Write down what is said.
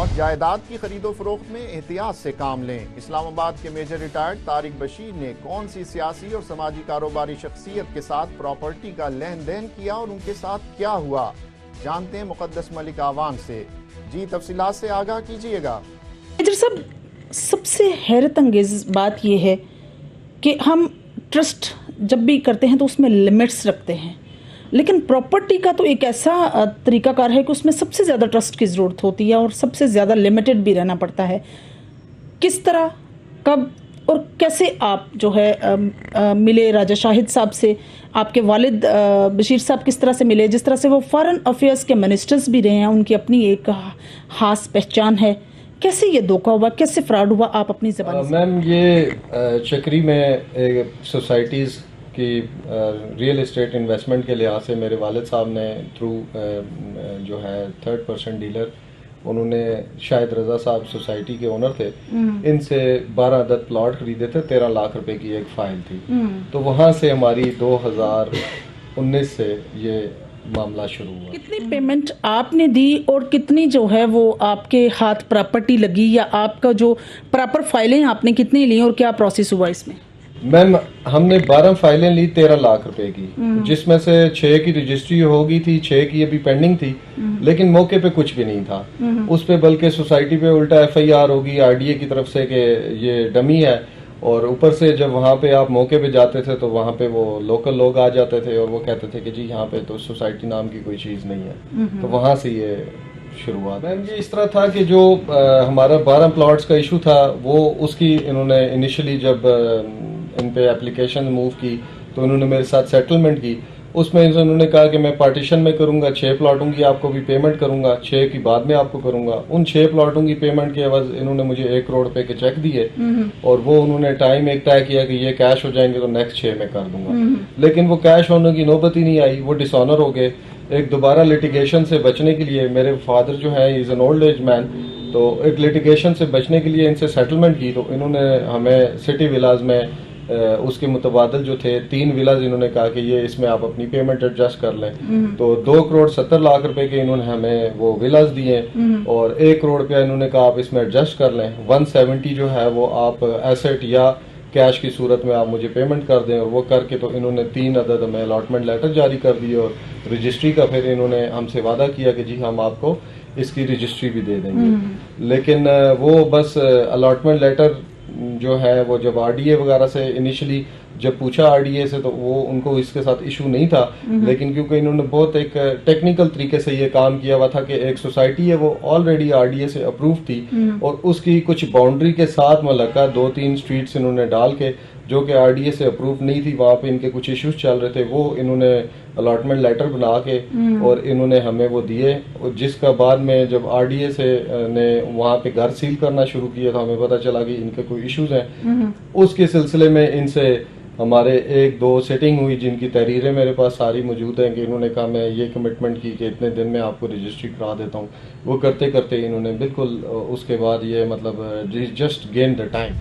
और जायदाद की खरीदो फरोख्त में एहतियात से काम लें। इस्लामाबाद के मेजर रिटायर्ड तारिक बशीर ने कौन सी सियासी और समाजी कारोबारी शख्सियत के साथ प्रॉपर्टी का लेन देन किया और उनके साथ क्या हुआ, जानते हैं मुकद्दस मलिक आवान से। जी तफसीलात से आगाह कीजिएगा। मेजर साहब, सबसे हैरत अंगेज बात यह है कि हम ट्रस्ट जब भी करते हैं तो उसमें लिमिट्स रखते हैं, लेकिन प्रॉपर्टी का तो एक ऐसा तरीकाकार है कि उसमें सबसे ज़्यादा ट्रस्ट की ज़रूरत होती है और सबसे ज़्यादा लिमिटेड भी रहना पड़ता है। किस तरह, कब और कैसे आप जो है मिले राजा शाहिद साहब से? आपके वालिद बशीर साहब किस तरह से मिले? जिस तरह से वो फॉरेन अफेयर्स के मिनिस्टर्स भी रहे हैं, उनकी अपनी एक खास पहचान है। कैसे ये धोखा हुआ, कैसे फ्रॉड हुआ, आप अपनी ज़बान से? मैम, ये चक्री में सोसाइटीज़ की रियल एस्टेट इन्वेस्टमेंट के लिहाज से मेरे वालिद साहब ने थ्रू जो है थर्ड पर्सन डीलर, उन्होंने शायद रज़ा साहब सोसाइटी के ओनर थे, इनसे 12 अदद प्लॉट खरीदे थे। 13 लाख रुपए की एक फाइल थी। तो वहाँ से हमारी 2019 से ये मामला शुरू हुआ। कितनी पेमेंट आपने दी और कितनी जो है वो आपके हाथ प्रॉपर्टी लगी, या आपका जो प्रॉपर फाइलें आपने कितनी ली और क्या प्रोसेस हुआ इसमें? मैम, हमने 12 फाइलें ली 13 लाख रुपए की, जिसमें से 6 की रजिस्ट्री हो गई थी, 6 की अभी पेंडिंग थी, लेकिन मौके पे कुछ भी नहीं था उस पे, बल्कि सोसाइटी पे उल्टा FIR होगी RDA की तरफ से कि ये डमी है। और ऊपर से जब वहाँ पे आप मौके पे जाते थे तो वहाँ पे वो लोकल लोग आ जाते थे और वो कहते थे कि जी यहाँ पे तो सोसाइटी नाम की कोई चीज़ नहीं है। तो वहाँ से ये शुरुआत। मैम, ये इस तरह था कि जो हमारा 12 प्लॉट्स का इशू था, वो उसकी इन्होंने इनिशियली जब इन पे एप्लीकेशन मूव की तो इन्होंने मेरे साथ सेटलमेंट की। उसमें इन्होंने कहा कि मैं पार्टीशन में करूंगा, 6 प्लॉटों की आपको भी पेमेंट करूंगा, 6 की बाद में आपको करूंगा। उन 6 प्लॉटों की पेमेंट के एवज इन्होंने मुझे 1 करोड़ रुपए के चेक दिए और वो उन्होंने टाइम एक तय किया कि ये कैश हो जाएंगे तो नेक्स्ट 6 में कर दूंगा। लेकिन वो कैश होने की नौबत ही नहीं आई, वो डिसऑनर हो गए। एक दोबारा लिटिगेशन से बचने के लिए, मेरे फादर जो है is an old age man, तो एक लिटिगेशन से बचने के लिए इनसे सेटलमेंट की। तो इन्होंने हमें सिटी विलाज में उसके मुतबादल जो थे 3 विलाज, इन्होंने कहा कि ये इसमें आप अपनी पेमेंट एडजस्ट कर लें। तो 2 करोड़ 70 लाख रुपए के इन्होंने हमें वो विलाज दिए और 1 करोड़ रुपया इन्होंने कहा आप इसमें एडजस्ट कर लें। 170 जो है वो आप एसेट या कैश की सूरत में आप मुझे पेमेंट कर दें। और वो करके तो इन्होंने 3 अदद हमें अलॉटमेंट लेटर जारी कर दिए और रजिस्ट्री का फिर इन्होंने हमसे वादा किया कि जी हम आपको इसकी रजिस्ट्री भी दे देंगे। लेकिन वो बस अलॉटमेंट लेटर जो है वो जब RDA वगैरह से इनिशियली जब पूछा RDA से तो वो उनको इसके साथ इशू नहीं था। लेकिन क्योंकि इन्होंने बहुत एक टेक्निकल तरीके से ये काम किया हुआ था कि एक सोसाइटी है वो ऑलरेडी RDA से अप्रूव थी और उसकी कुछ बाउंड्री के साथ मुल्लका 2-3 स्ट्रीट्स इन्होंने डाल के, जो कि RDA से अप्रूव नहीं थी, वहाँ पे इनके कुछ इश्यूज चल रहे थे, वो इन्होंने अलॉटमेंट लेटर बना के और इन्होंने हमें वो दिए। और जिसका बाद में जब RDA से ने वहाँ पे घर सील करना शुरू किया तो हमें पता चला कि इनके कोई इश्यूज हैं। उसके सिलसिले में इनसे हमारे 1-2 सेटिंग हुई, जिनकी तहरीरें मेरे पास सारी मौजूद हैं कि इन्होंने कहा मैं ये कमिटमेंट की कि इतने दिन में आपको रजिस्ट्री करा देता हूँ। वो करते करते इन्होंने बिल्कुल उसके बाद ये मतलब जस्ट गेन द टाइम।